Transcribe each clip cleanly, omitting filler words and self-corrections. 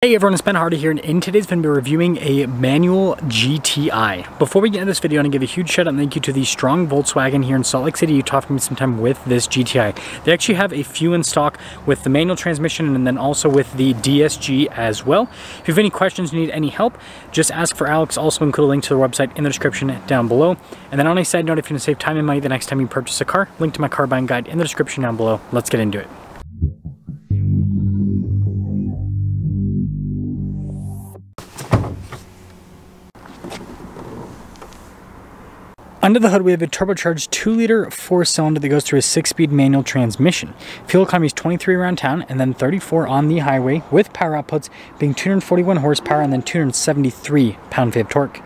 Hey everyone, it's Ben Hardy here, and in today's video we're reviewing a manual GTI. Before we get into this video, I want to give a huge shout out and thank you to the Strong Volkswagen here in Salt Lake City, Utah, for me some time with this GTI. They actually have a few in stock with the manual transmission and then also with the DSG as well. If you have any questions, you need any help, just ask for Alex. Also include a link to the website in the description down below. And then on a side note, if you want to save time and money the next time you purchase a car, link to my car buying guide in the description down below. Let's get into it. Under the hood, we have a turbocharged 2-liter 4-cylinder that goes through a 6-speed manual transmission. Fuel economy is 23 around town and then 34 on the highway, with power outputs being 241 horsepower and then 273 pound-feet of torque.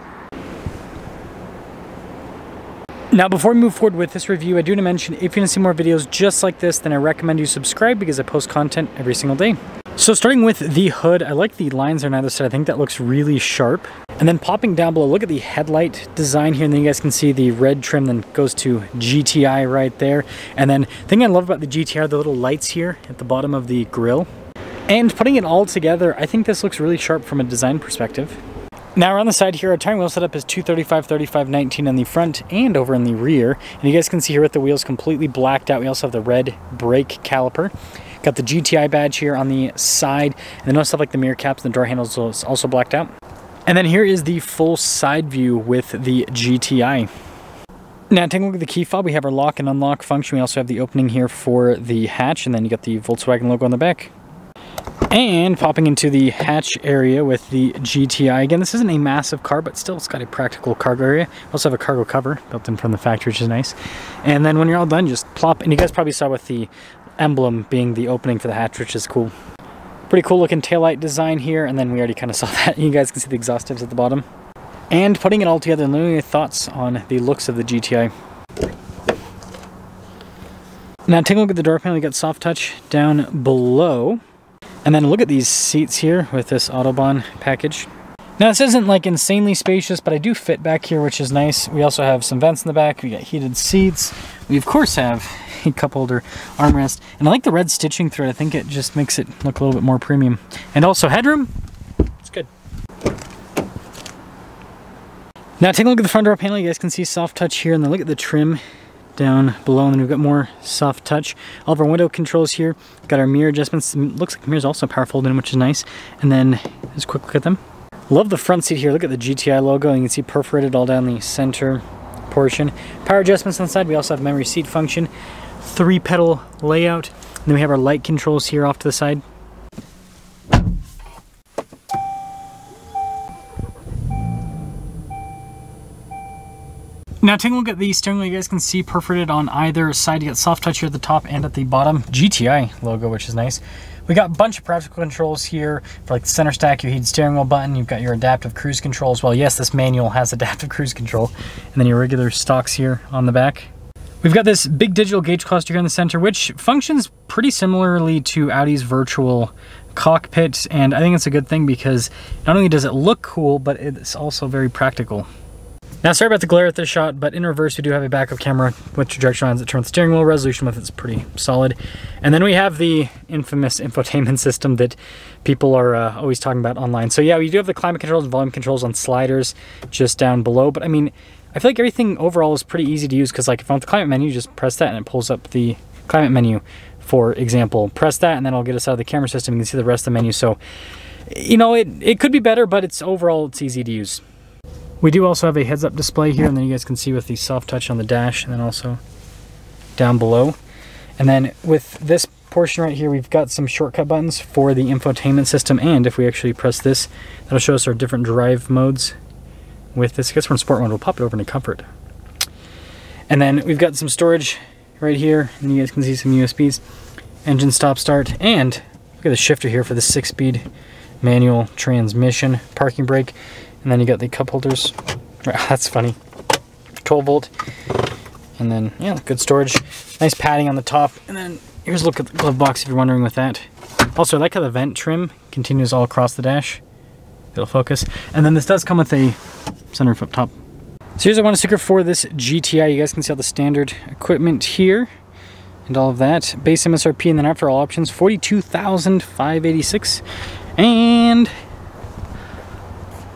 Now, before we move forward with this review, I do want to mention, if you want to see more videos just like this, then I recommend you subscribe because I post content every single day. So starting with the hood, I like the lines on either side. I think that looks really sharp. And then popping down below, look at the headlight design here, and then you guys can see the red trim then goes to GTI right there. And then the thing I love about the GTI are the little lights here at the bottom of the grille. And putting it all together, I think this looks really sharp from a design perspective. Now around the side here, our tire wheel setup is 235, 35, 19 on the front and over in the rear. And you guys can see here with the wheels completely blacked out, we also have the red brake caliper. Got the GTI badge here on the side, and then also have like the mirror caps and the door handles is also blacked out. And then here is the full side view with the GTI. Now taking a look at the key fob, we have our lock and unlock function. We also have the opening here for the hatch, and then you got the Volkswagen logo on the back. And popping into the hatch area with the GTI. Again, this isn't a massive car, but still it's got a practical cargo area. We also have a cargo cover built in from the factory, which is nice. And then when you're all done, just plop, and you guys probably saw with the emblem being the opening for the hatch, which is cool. Pretty cool looking taillight design here, and then we already kind of saw that. You guys can see the exhaust tips at the bottom. And putting it all together, and your thoughts on the looks of the GTI. Now take a look at the door panel. You got soft touch down below. And then look at these seats here with this Autobahn package. Now this isn't like insanely spacious, but I do fit back here, which is nice. We also have some vents in the back. We got heated seats. We of course have a cup holder armrest. And I like the red stitching through it. I think it just makes it look a little bit more premium. And also headroom. It's good. Now take a look at the front door panel. You guys can see soft touch here, and then look at the trim down below, and then we've got more soft touch. All of our window controls here. Got our mirror adjustments. Looks like the mirror's also power folding, which is nice. And then just a quick look at them. Love the front seat here. Look at the GTI logo, and you can see perforated all down the center portion. Power adjustments on the side. We also have memory seat function, 3-pedal layout, and then we have our light controls here off to the side. Now taking a look at the steering wheel, you guys can see perforated on either side. You got soft touch here at the top and at the bottom. GTI logo, which is nice. We got a bunch of practical controls here for like the center stack, your heated steering wheel button. You've got your adaptive cruise control as well. Yes, this manual has adaptive cruise control. And then your regular stocks here on the back. We've got this big digital gauge cluster here in the center, which functions pretty similarly to Audi's virtual cockpit. And I think it's a good thing because not only does it look cool, but it's also very practical. Now, sorry about the glare at this shot, but in reverse, we do have a backup camera with directional lines that turn the steering wheel. Resolution with it's pretty solid. And then we have the infamous infotainment system that people are always talking about online. So yeah, we do have the climate controls and volume controls on sliders just down below. But I mean, I feel like everything overall is pretty easy to use because like if I want the climate menu, just press that and it pulls up the climate menu, for example. Press that and then it'll get us out of the camera system. You can see the rest of the menu. So, you know, it could be better, but overall it's easy to use. We do also have a heads-up display here, and then you guys can see with the soft touch on the dash, and then also down below. And then with this portion right here, we've got some shortcut buttons for the infotainment system, and if we actually press this, that'll show us our different drive modes with this. I guess we're in sport mode, we'll pop it over into comfort. And then we've got some storage right here, and you guys can see some USBs, engine stop start, and look at the shifter here for the 6-speed manual transmission, parking brake. And then you got the cup holders. That's funny. 12 volt. And then, yeah, good storage. Nice padding on the top. And then here's a look at the glove box if you're wondering with that. Also, I like how the vent trim continues all across the dash. It'll focus. And then this does come with a sunroof up top. So here's a one sticker for this GTI. You guys can see all the standard equipment here. and all of that. Base MSRP, and then after all options, $42,586. And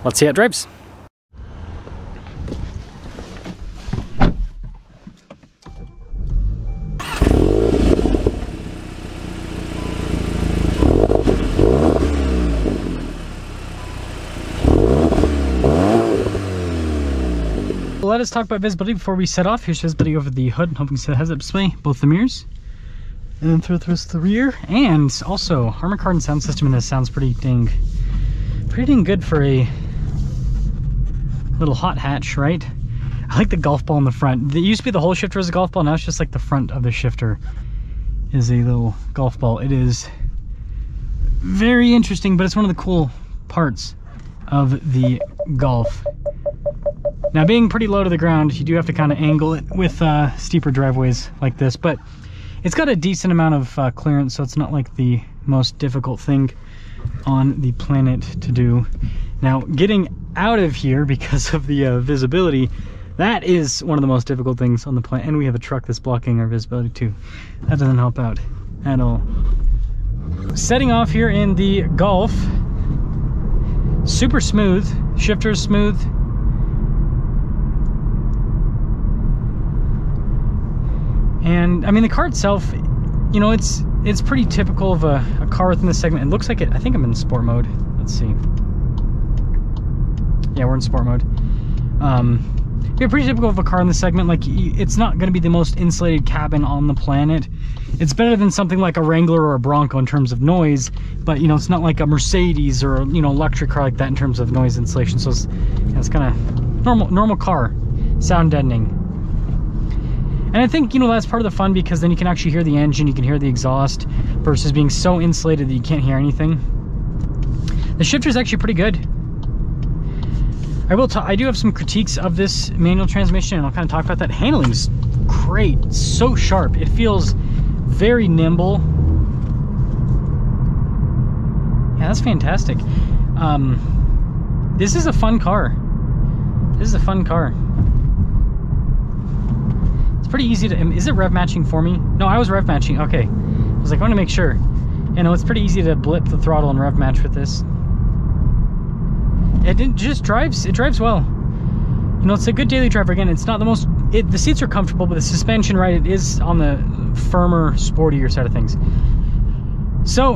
let's see how it drives. Let us talk about visibility before we set off. Here's visibility over the hood. Hoping to see the heads-up display, both the mirrors, and then through the rest of the rear. And also, Harman Kardon sound system in this sounds pretty dang good for a little hot hatch, right? I like the golf ball in the front. It used to be the whole shifter was a golf ball. Now it's just like the front of the shifter is a little golf ball. It is very interesting, but it's one of the cool parts of the Golf. Now, being pretty low to the ground, you do have to kind of angle it with steeper driveways like this, but it's got a decent amount of clearance, so it's not like the most difficult thing on the planet to do. Now, getting out of here because of the visibility, that is one of the most difficult things on the planet. And we have a truck that's blocking our visibility too. That doesn't help out at all. Setting off here in the Golf, super smooth, shifter's smooth. And I mean, the car itself, you know, it's pretty typical of a car within this segment. It looks like it, I think I'm in sport mode. Let's see. Yeah, we're in sport mode. Yeah, pretty typical of a car in this segment. Like, it's not going to be the most insulated cabin on the planet. It's better than something like a Wrangler or a Bronco in terms of noise, but you know, it's not like a Mercedes or, you know, electric car like that in terms of noise insulation. So it's kind of normal car sound deadening. And I think, you know, that's part of the fun, because then you can actually hear the engine, you can hear the exhaust, versus being so insulated that you can't hear anything. The shifter is actually pretty good. I do have some critiques of this manual transmission, and I'll kind of talk about that. Handling's great, so sharp. It feels very nimble. Yeah, that's fantastic. This is a fun car. This is a fun car. It's pretty easy to, is it rev matching for me? No, I was rev matching, okay. I was like, I want to make sure. You know, it's pretty easy to blip the throttle and rev match with this. It just drives, it drives well. You know, it's a good daily driver. Again, it's not the most, the seats are comfortable, but the suspension, right, it is on the firmer, sportier side of things. So,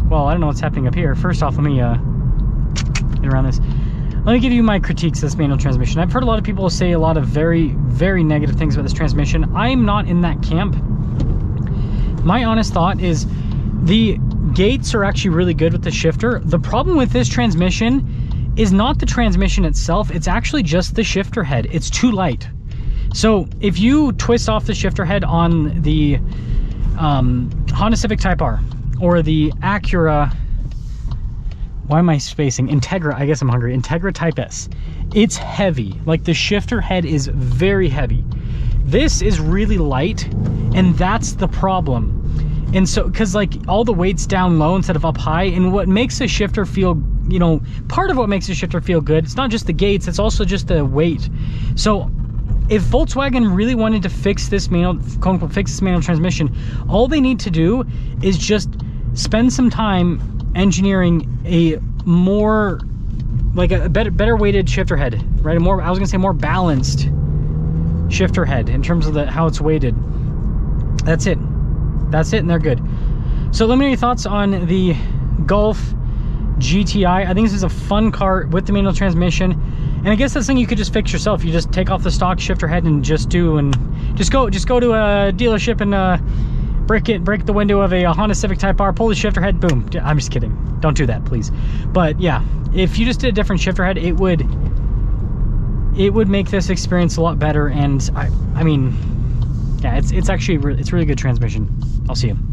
well, I don't know what's happening up here. First off, let me get around this. Let me give you my critiques of this manual transmission. I've heard a lot of people say a lot of very, very negative things about this transmission. I'm not in that camp. My honest thought is the gates are actually really good with the shifter. The problem with this transmission is not the transmission itself, it's actually just the shifter head. It's too light. So if you twist off the shifter head on the Honda Civic Type R or the Acura, why am I spacing? Integra, I guess I'm hungry. Integra Type S. It's heavy. Like, the shifter head is very heavy. This is really light, and that's the problem. And so, because like all the weight's down low instead of up high, and what makes the shifter feel, you know, part of what makes the shifter feel good, it's not just the gates, it's also just the weight. So if Volkswagen really wanted to fix this manual, quote unquote, fix this manual transmission, all they need to do is just spend some time engineering a more, like a better weighted shifter head, right? I was gonna say more balanced shifter head in terms of how it's weighted. That's it, and they're good. So let me know your thoughts on the Golf GTI. I think this is a fun car with the manual transmission, and I guess that's something you could just fix yourself. You just take off the stock shifter head and just go to a dealership and break the window of a Honda Civic Type R, pull the shifter head, boom. I'm just kidding. Don't do that, please. But yeah, if you just did a different shifter head, it would make this experience a lot better. And I mean, yeah, it's actually it's really good transmission. I'll see you.